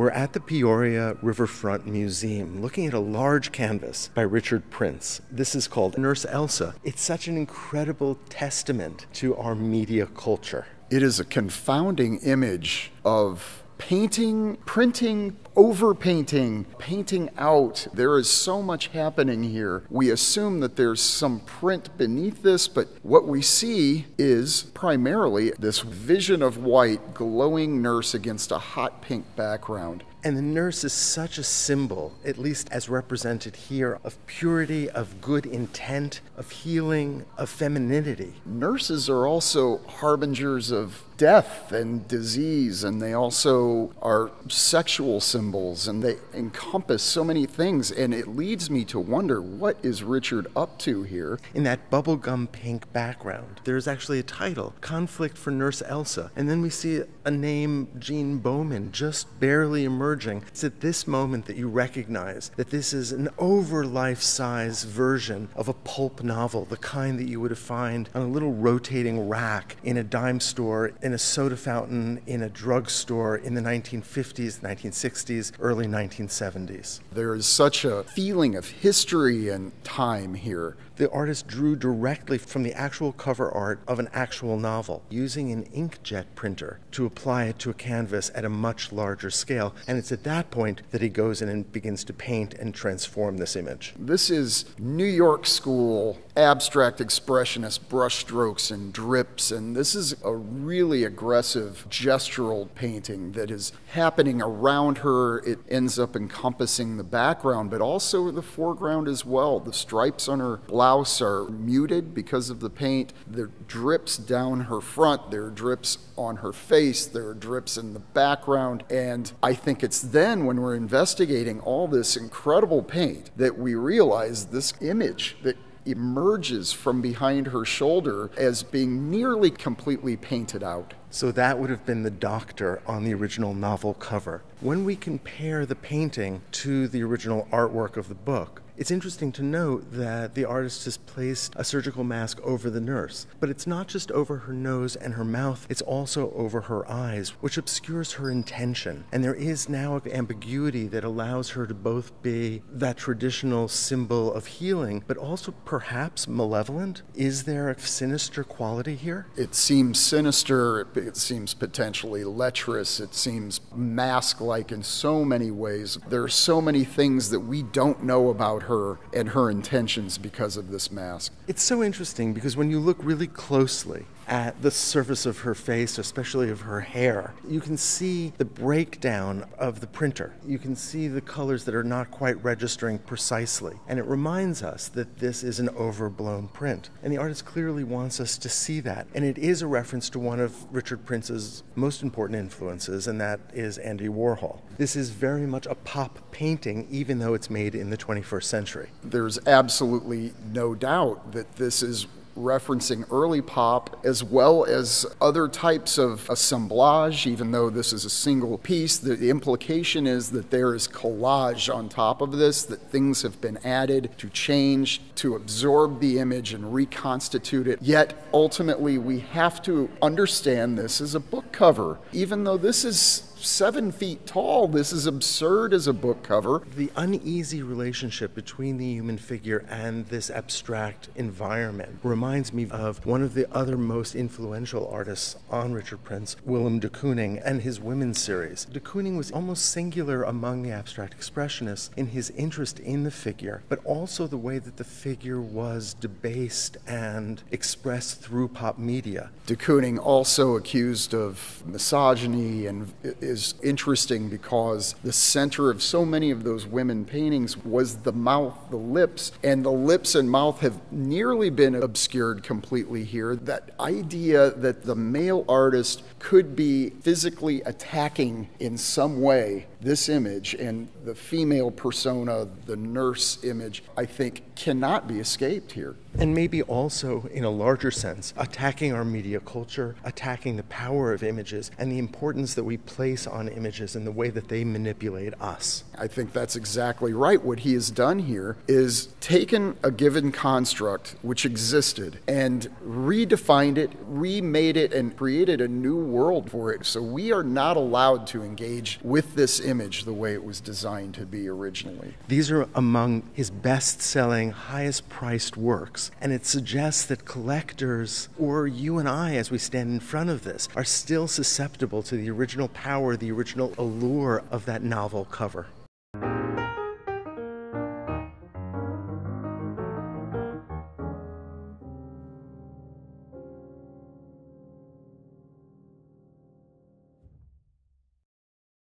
We're at the Peoria Riverfront Museum looking at a large canvas by Richard Prince. This is called Nurse Elsa. It's such an incredible testament to our media culture. It is a confounding image of painting, printing, overpainting, painting out. There is so much happening here. We assume that there's some print beneath this, but what we see is primarily this vision of white glowing nurse against a hot pink background. And the nurse is such a symbol, at least as represented here, of purity, of good intent, of healing, of femininity. Nurses are also harbingers of death and disease, and they also are sexual symbols, and they encompass so many things, and it leads me to wonder, what is Richard up to here? In that bubblegum pink background, there's actually a title, Conflict for Nurse Elsa, and then we see a name, Jean Bowman, just barely emerging. It's at this moment that you recognize that this is an over-life-size version of a pulp novel, the kind that you would find on a little rotating rack in a dime store, in a soda fountain, in a drugstore in the 1950s, 1960s, early 1970s. There is such a feeling of history and time here. The artist drew directly from the actual cover art of an actual novel, using an inkjet printer to apply it to a canvas at a much larger scale. And it's at that point that he goes in and begins to paint and transform this image. This is New York school abstract expressionist brushstrokes and drips, and this is a really aggressive gestural painting that is happening around her. It ends up encompassing the background, but also the foreground as well. The stripes on her blouse are muted because of the paint. There are drips down her front, there are drips on her face, there are drips in the background, and I think it's then when we're investigating all this incredible paint that we realize this image that emerges from behind her shoulder as being nearly completely painted out. So that would have been the doctor on the original novel cover. When we compare the painting to the original artwork of the book, it's interesting to note that the artist has placed a surgical mask over the nurse, but it's not just over her nose and her mouth, it's also over her eyes, which obscures her intention. And there is now an ambiguity that allows her to both be that traditional symbol of healing, but also perhaps malevolent. Is there a sinister quality here? It seems sinister, it seems potentially lecherous, it seems mask-like in so many ways. There are so many things that we don't know about her and her intentions because of this mask. It's so interesting because when you look really closely at the surface of her face, especially of her hair, you can see the breakdown of the printer. You can see the colors that are not quite registering precisely. And it reminds us that this is an overblown print. And the artist clearly wants us to see that. And it is a reference to one of Richard Prince's most important influences, and that is Andy Warhol. This is very much a pop painting, even though it's made in the 21st century. There's absolutely no doubt that this is referencing early pop as well as other types of assemblage. Even though this is a single piece, the implication is that there is collage on top of this, that things have been added to change, to absorb the image and reconstitute it. Yet ultimately we have to understand this as a book cover. Even though this is 7 feet tall, this is absurd as a book cover. The uneasy relationship between the human figure and this abstract environment reminds me of one of the other most influential artists on Richard Prince, Willem de Kooning, and his Women's series. De Kooning was almost singular among the abstract expressionists in his interest in the figure, but also the way that the figure was debased and expressed through pop media. De Kooning also accused of misogyny and is interesting because the center of so many of those women paintings was the mouth, the lips, and the lips and mouth have nearly been obscured completely here. That idea that the male artist could be physically attacking in some way this image, and the female persona, the nurse image, I think cannot be escaped here. And maybe also, in a larger sense, attacking our media culture, attacking the power of images, and the importance that we place on images and the way that they manipulate us. I think that's exactly right. What he has done here is taken a given construct which existed and redefined it, remade it, and created a new world for it. So we are not allowed to engage with this image the way it was designed to be originally. These are among his best-selling, highest-priced works, and it suggests that collectors, or you and I as we stand in front of this, are still susceptible to the original power, the original allure of that novel cover.